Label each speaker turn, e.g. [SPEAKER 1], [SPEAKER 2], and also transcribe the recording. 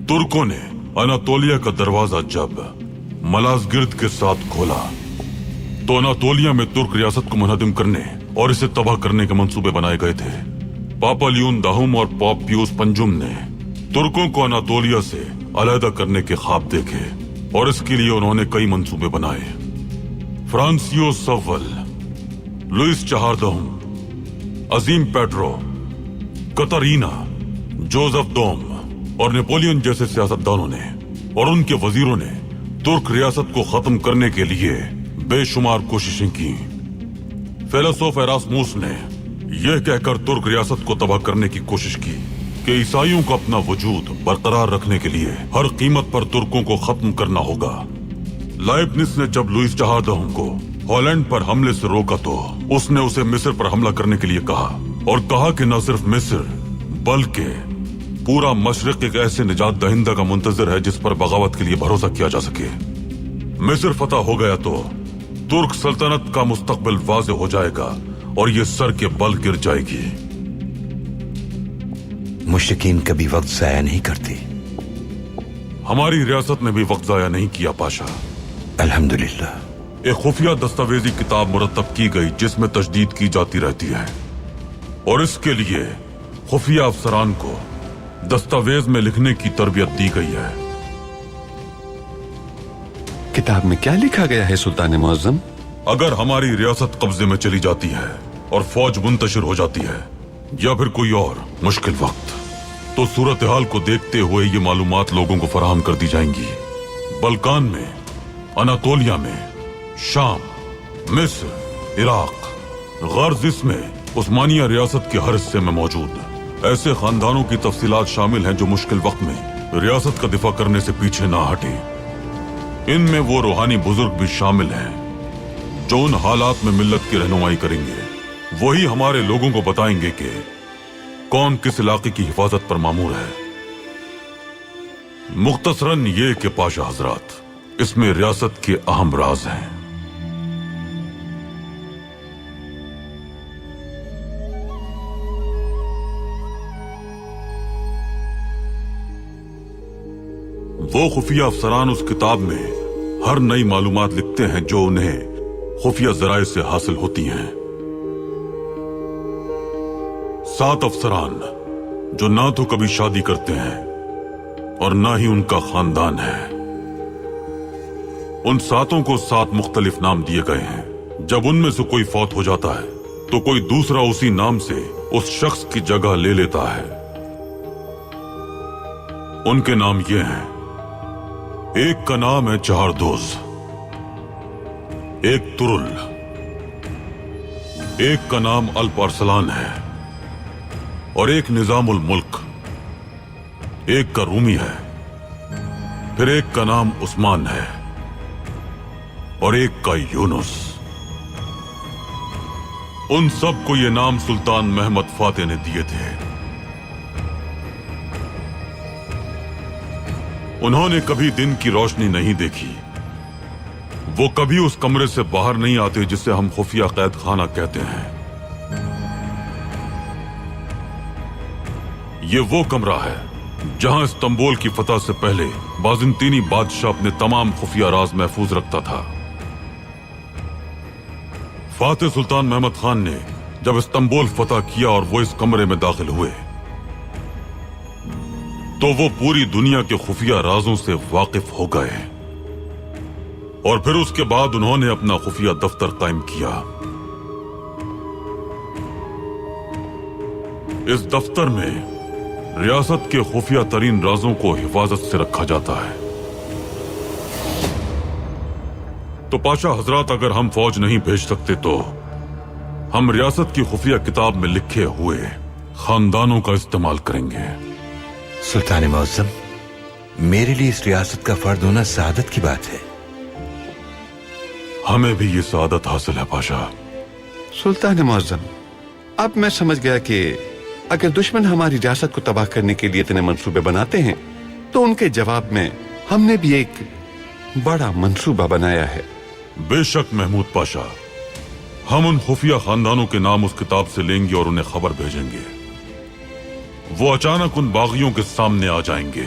[SPEAKER 1] तुर्कों ने अनातोलिया का दरवाजा जब मलाजगिर्द के साथ खोला तो अनातोलिया में तुर्क रियासत को मुनहदिम करने और इसे तबाह करने के मंसूबे बनाए गए थे। पापा लियोन दाहुम और पॉप पियूस पंजुम ने तुर्कों को अनातोलिया से अलहदा करने के ख्वाब देखे और इसके लिए उन्होंने कई मंसूबे बनाए। फ्रांसियोस अव्वल, लुइस चहारदहुम, अजीम पेट्रो, कतरीना, जोसेफ दोम और नेपोलियन जैसे सियासतदानों ने और उनके वजीरों ने तुर्क रियासत को खत्म करने के लिए बेशुमार कोशिशें की। फिलोसोफ एरास्मुस ने यह कहकर तुर्क रियासत को तबाह करने की कोशिश की कि ईसाइयों का अपना वजूद बरकरार रखने के लिए हर कीमत पर तुर्कों को खत्म करना होगा। लाइब्निस ने जब लुइस चहारदहुम को हॉलैंड पर हमले से रोका तो उसने उसे मिस्र पर हमला करने के लिए कहा और कहा कि न सिर्फ मिस्र बल्कि पूरा मशरिक एक ऐसे निजात दहिंदा का मुंतजर है जिस पर बगावत के लिए भरोसा किया जा सके। मिस्र फतह हो गया तो तुर्क सल्तनत का मुस्तकबिल वाज़ेह हो जाएगा और ये सर के बल गिर जाएगी।
[SPEAKER 2] मुश्रिकीन कभी वक्त जाया नहीं करती।
[SPEAKER 1] हमारी रियासत ने भी वक्त जाया नहीं किया पाशा।
[SPEAKER 2] अल्हम्दुलिल्लाह।
[SPEAKER 1] एक खुफिया दस्तावेजी किताब मुरतब की गई जिसमें तशदीद की जाती रहती है और इसके लिए खुफिया अफसरान को दस्तावेज में लिखने की तरबियत दी गई है।
[SPEAKER 3] किताब में क्या लिखा गया है सुल्तान मुअज्जम?
[SPEAKER 1] अगर हमारी रियासत कब्जे में चली जाती है और फौज मुंतशिर हो जाती है या फिर कोई और मुश्किल वक्त, तो सूरत हाल को देखते हुए ये मालूमात लोगों को फराहम कर दी जाएंगी। बल्कान में, अनातोलिया में, शाम, मिस्र, इराक, गर्ज इसमें उस्मानिया रियासत के हर हिस्से में मौजूद ऐसे खानदानों की तफसीलात शामिल हैं जो मुश्किल वक्त में रियासत का दिफा करने से पीछे ना हटे। इनमें वो रूहानी बुजुर्ग भी शामिल हैं जो उन हालात में मिल्लत की रहनुमाई करेंगे। वही हमारे लोगों को बताएंगे कि कौन किस इलाके की हिफाजत पर मामूर है। मुख्तसरन ये कि पाशा हजरात, इसमें रियासत के अहम राज हैं। वो खुफिया अफसरान उस किताब में हर नई मालूमात लिखते हैं जो उन्हें खुफिया जराए से हासिल होती हैं। 7 अफसरान जो ना तो कभी शादी करते हैं और ना ही उनका खानदान है। उन 7 को 7 मुख्तलिफ नाम दिए गए हैं। जब उनमें से कोई फौत हो जाता है तो कोई दूसरा उसी नाम से उस शख्स की जगह ले लेता है। उनके नाम ये हैं। एक का नाम है चहारदोज, एक तुरुल, एक का नाम अल्प अरसलान है और एक निजामुल मुल्क, एक का रूमी है, फिर एक का नाम उस्मान है और एक का यूनुस। उन सब को ये नाम सुल्तान महमद फातेह ने दिए थे। उन्होंने कभी दिन की रोशनी नहीं देखी। वो कभी उस कमरे से बाहर नहीं आते जिसे हम खुफिया कैद खाना कहते हैं। ये वो कमरा है जहां इस्तांबुल की फतह से पहले बाज़ंतीनी बादशाह अपने तमाम खुफिया राज महफूज रखता था। फातेह सुल्तान महमद खान ने जब इस्तांबुल फतह किया और वो इस कमरे में दाखिल हुए तो वो पूरी दुनिया के खुफिया राजों से वाकिफ हो गए और फिर उसके बाद उन्होंने अपना खुफिया दफ्तर कायम किया। इस दफ्तर में रियासत के खुफिया तरीन राजों को हिफाजत से रखा जाता है। तो पाशा हजरात, अगर हम फौज नहीं भेज सकते तो हम रियासत की खुफिया किताब में लिखे हुए खानदानों का इस्तेमाल करेंगे।
[SPEAKER 2] सुल्तान मुअज्जम, मेरे लिए इस रियासत का फर्द होना सआदत की बात है।
[SPEAKER 1] हमें भी ये सआदत हासिल है पाशा।
[SPEAKER 3] सुल्तान मुअज्जम, अब मैं समझ गया कि अगर दुश्मन हमारी रियासत को तबाह करने के लिए इतने मंसूबे बनाते हैं तो उनके जवाब में हमने भी एक बड़ा मंसूबा बनाया है।
[SPEAKER 1] बेशक महमूद पाशा, हम उन खुफिया खानदानों के नाम उस किताब से लेंगे और उन्हें खबर भेजेंगे। वो अचानक उन बागियों के सामने आ जाएंगे।